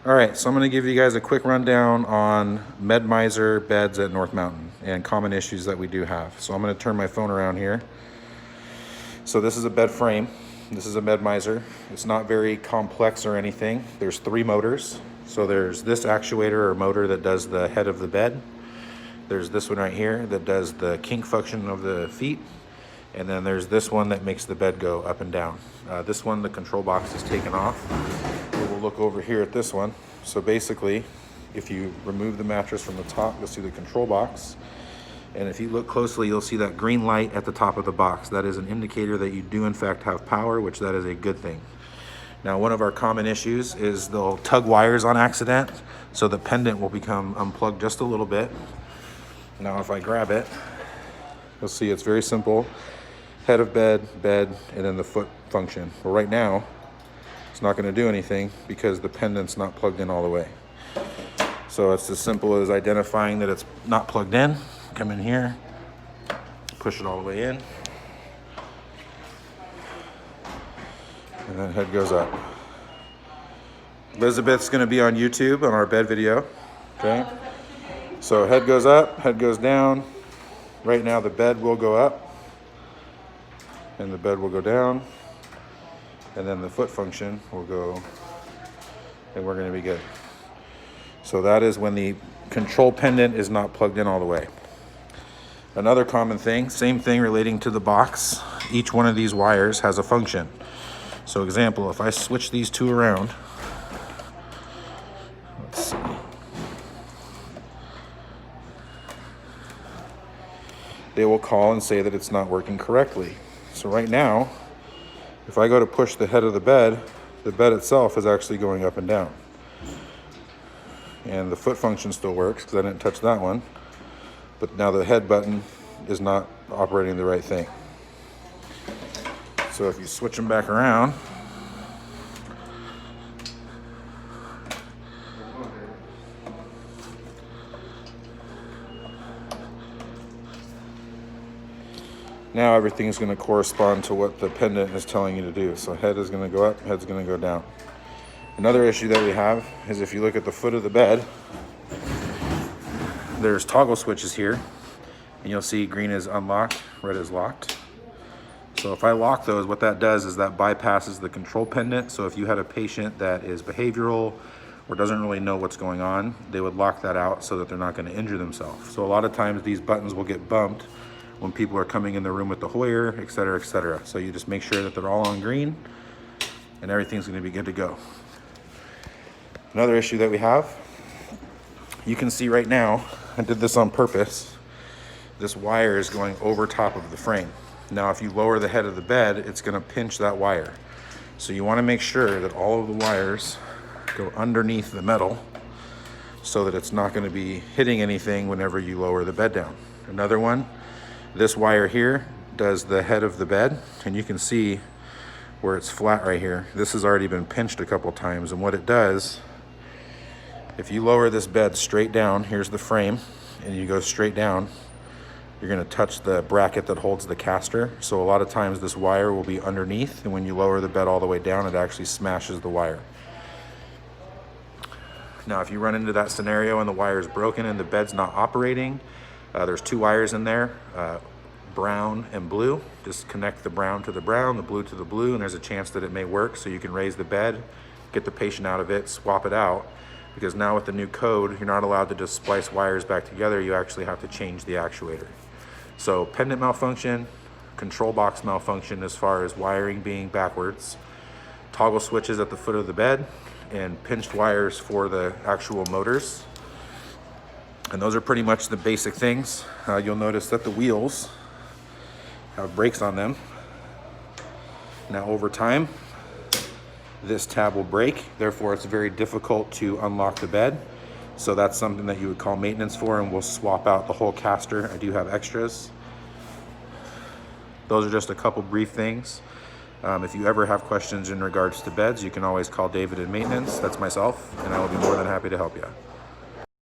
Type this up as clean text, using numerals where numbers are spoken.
All right, so I'm gonna give you guys a quick rundown on MedMiser beds at North Mountain and common issues that we do have. So I'm gonna turn my phone around here. So this is a bed frame. This is a MedMiser. It's not very complex or anything. There's 3 motors. So there's this actuator or motor that does the head of the bed. There's this one right here that does the kink function of the feet. And then there's this one that makes the bed go up and down. This one, the control box is taken off. We'll look over here at this one. So basically, if you remove the mattress from the top, you'll see the control box. And if you look closely, you'll see that green light at the top of the box. That is an indicator that you do in fact have power, which that is a good thing. Now, one of our common issues is they'll tug wires on accident, so the pendant will become unplugged just a little bit. Now, if I grab it, you'll see it's very simple. Head of bed, and then the foot function. Well, right now, it's not gonna do anything because the pendant's not plugged in all the way. So it's as simple as identifying that it's not plugged in. Come in here, push it all the way in, and then head goes up. Elizabeth's gonna be on YouTube on our bed video, okay? So head goes up, head goes down. Right now the bed will go up, and the bed will go down, and then the foot function will go, and we're gonna be good. So that is when the control pendant is not plugged in all the way. Another common thing, same thing relating to the box. Each one of these wires has a function. So example, if I switch these 2 around, let's see. They will call and say that it's not working correctly. So right now, if I go to push the head of the bed itself is actually going up and down. And the foot function still works because I didn't touch that one. But now the head button is not operating the right thing. So if you switch them back around, now everything's going to correspond to what the pendant is telling you to do. So head is going to go up, head's going to go down. Another issue that we have is if you look at the foot of the bed, there's toggle switches here, and you'll see green is unlocked, red is locked. So if I lock those, what that does is that bypasses the control pendant. So if you had a patient that is behavioral or doesn't really know what's going on, they would lock that out so that they're not going to injure themselves. So a lot of times these buttons will get bumped when people are coming in the room with the Hoyer, et cetera, et cetera. So you just make sure that they're all on green and everything's gonna be good to go. Another issue that we have, you can see right now, I did this on purpose, this wire is going over top of the frame. Now, if you lower the head of the bed, it's gonna pinch that wire. So you wanna make sure that all of the wires go underneath the metal so that it's not gonna be hitting anything whenever you lower the bed down. Another one, this wire here does the head of the bed, and you can see where it's flat right here. This has already been pinched a couple times, and what it does, if you lower this bed straight down, here's the frame, and you go straight down, you're gonna touch the bracket that holds the caster. So a lot of times this wire will be underneath, and when you lower the bed all the way down, it actually smashes the wire. Now, if you run into that scenario and the wire is broken and the bed's not operating, there's 2 wires in there, brown and blue. Just connect the brown to the brown, the blue to the blue, and there's a chance that it may work. So you can raise the bed, get the patient out of it, swap it out. Because now with the new code, you're not allowed to just splice wires back together. You actually have to change the actuator. So pendant malfunction, control box malfunction as far as wiring being backwards, toggle switches at the foot of the bed, and pinched wires for the actual motors. And those are pretty much the basic things. You'll notice that the wheels have brakes on them. Now over time, this tab will break. Therefore, it's very difficult to unlock the bed. So that's something that you would call maintenance for, and we'll swap out the whole caster. I do have extras. Those are just a couple brief things. If you ever have questions in regards to beds, you can always call David in maintenance. That's myself, and I will be more than happy to help you.